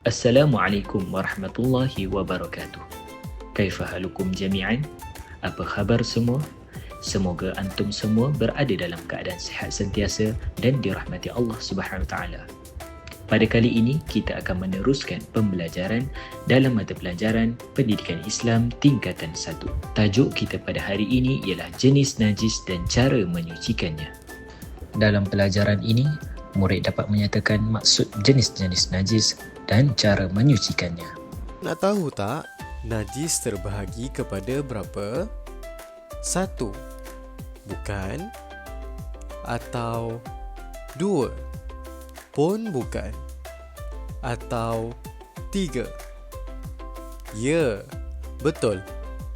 Assalamualaikum warahmatullahi wabarakatuh. Kaifa halukum jami'an? Apa khabar semua? Semoga antum semua berada dalam keadaan sihat sentiasa dan dirahmati Allah Subhanahu Wa Taala. Pada kali ini, kita akan meneruskan pembelajaran dalam mata pelajaran Pendidikan Islam tingkatan 1. Tajuk kita pada hari ini ialah jenis najis dan cara menyucikannya. Dalam pelajaran ini, murid dapat menyatakan maksud jenis-jenis najis dan cara menyucikannya. Nak tahu tak, najis terbahagi kepada berapa? 1. Bukan. Atau 2. Pun bukan. Atau 3. Ya, betul.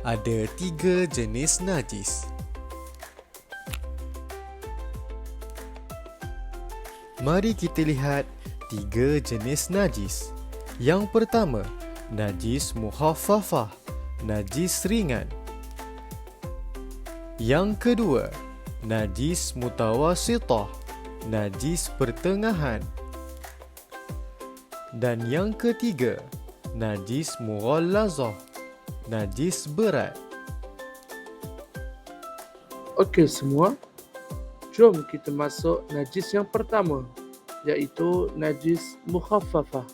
Ada 3 jenis najis. Mari kita lihat 3 jenis najis. Yang pertama, najis mukhaffafah, najis ringan. Yang kedua, najis mutawassithah, najis pertengahan. Dan yang ketiga, najis mughallazah, najis berat. Okey semua, jom kita masuk najis yang pertama, iaitu najis mukhaffafah.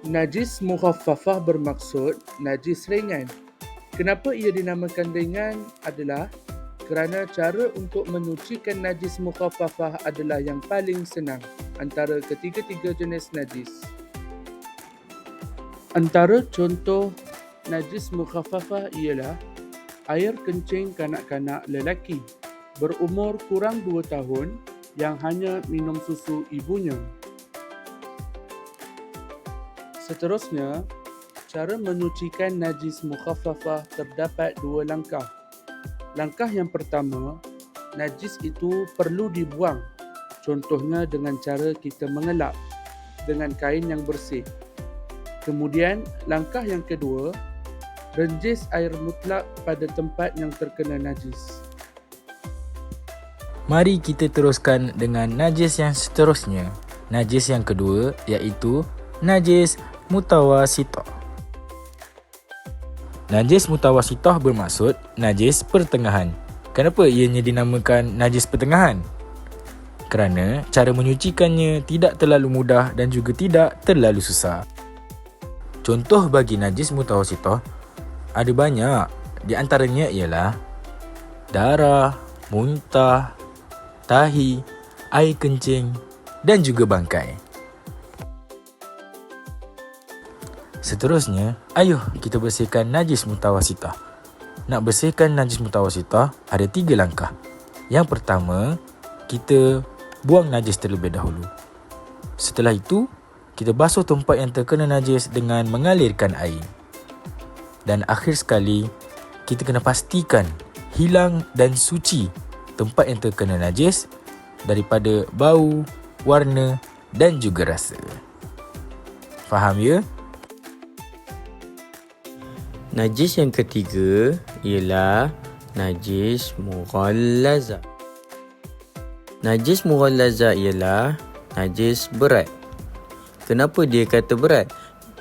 Najis mukhaffafah bermaksud najis ringan. Kenapa ia dinamakan ringan adalah kerana cara untuk menyucikan najis mukhaffafah adalah yang paling senang antara ketiga-tiga jenis najis. Antara contoh najis mukhaffafah ialah air kencing kanak-kanak lelaki berumur kurang 2 tahun yang hanya minum susu ibunya. Seterusnya, cara menyucikan najis mukhaffafah terdapat 2 langkah. Langkah yang pertama, najis itu perlu dibuang. Contohnya dengan cara kita mengelap dengan kain yang bersih. Kemudian, langkah yang kedua, renjis air mutlak pada tempat yang terkena najis. Mari kita teruskan dengan najis yang seterusnya. Najis yang kedua iaitu najis mutawassithah. Najis mutawassithah bermaksud najis pertengahan. Kenapa ianya dinamakan najis pertengahan? Kerana cara menyucikannya tidak terlalu mudah dan juga tidak terlalu susah. Contoh bagi najis mutawassithah ada banyak. Di antaranya ialah darah, muntah, tahi, air kencing dan juga bangkai. Seterusnya, ayuh kita bersihkan najis mutawassithah. Nak bersihkan najis mutawassithah ada 3 langkah. Yang pertama, kita buang najis terlebih dahulu. Setelah itu, kita basuh tempat yang terkena najis dengan mengalirkan air. Dan akhir sekali, kita kena pastikan hilang dan suci tempat yang terkena najis daripada bau, warna dan juga rasa. Faham ya? Najis yang ketiga ialah najis mughallazah. Najis mughallazah ialah najis berat. Kenapa dia kata berat?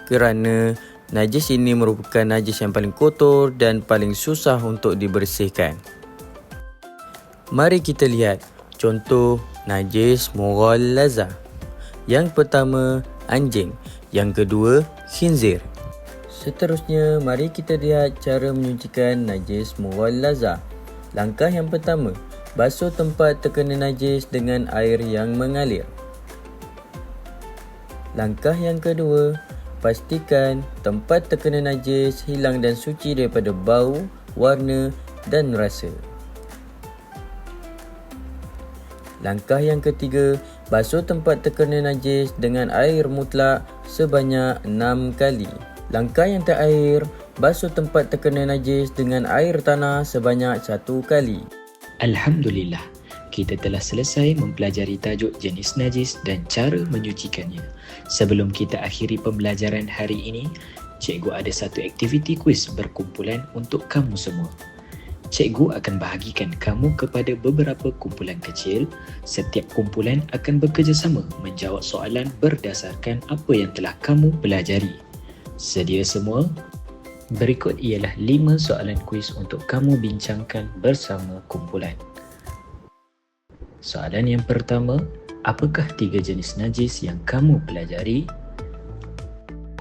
Kerana najis ini merupakan najis yang paling kotor dan paling susah untuk dibersihkan. Mari kita lihat contoh najis mughallazah. Yang pertama, anjing. Yang kedua, khinzir. Seterusnya, mari kita lihat cara menyucikan najis mughallazah. Langkah yang pertama, basuh tempat terkena najis dengan air yang mengalir. Langkah yang kedua, pastikan tempat terkena najis hilang dan suci daripada bau, warna dan rasa. Langkah yang ketiga, basuh tempat terkena najis dengan air mutlak sebanyak 6 kali. Langkah yang terakhir, basuh tempat terkena najis dengan air tanah sebanyak 1 kali. Alhamdulillah, kita telah selesai mempelajari tajuk jenis najis dan cara menyucikannya. Sebelum kita akhiri pembelajaran hari ini, cikgu ada satu aktiviti kuis berkumpulan untuk kamu semua. Cikgu akan bahagikan kamu kepada beberapa kumpulan kecil. Setiap kumpulan akan bekerjasama menjawab soalan berdasarkan apa yang telah kamu pelajari. Sedia semua? Berikut ialah 5 soalan kuis untuk kamu bincangkan bersama kumpulan. Soalan yang pertama, apakah 3 jenis najis yang kamu pelajari?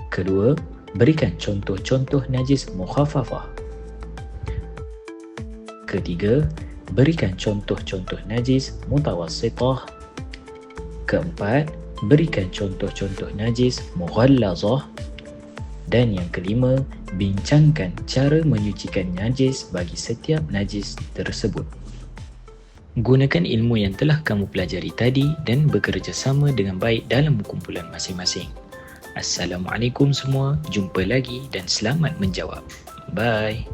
Kedua, berikan contoh-contoh najis mukhaffafah. Ketiga, berikan contoh-contoh najis mutawassithah. Keempat, berikan contoh-contoh najis mughallazah. Dan yang kelima, bincangkan cara menyucikan najis bagi setiap najis tersebut. Gunakan ilmu yang telah kamu pelajari tadi dan bekerjasama dengan baik dalam kumpulan masing-masing. Assalamualaikum semua, jumpa lagi dan selamat menjawab. Bye.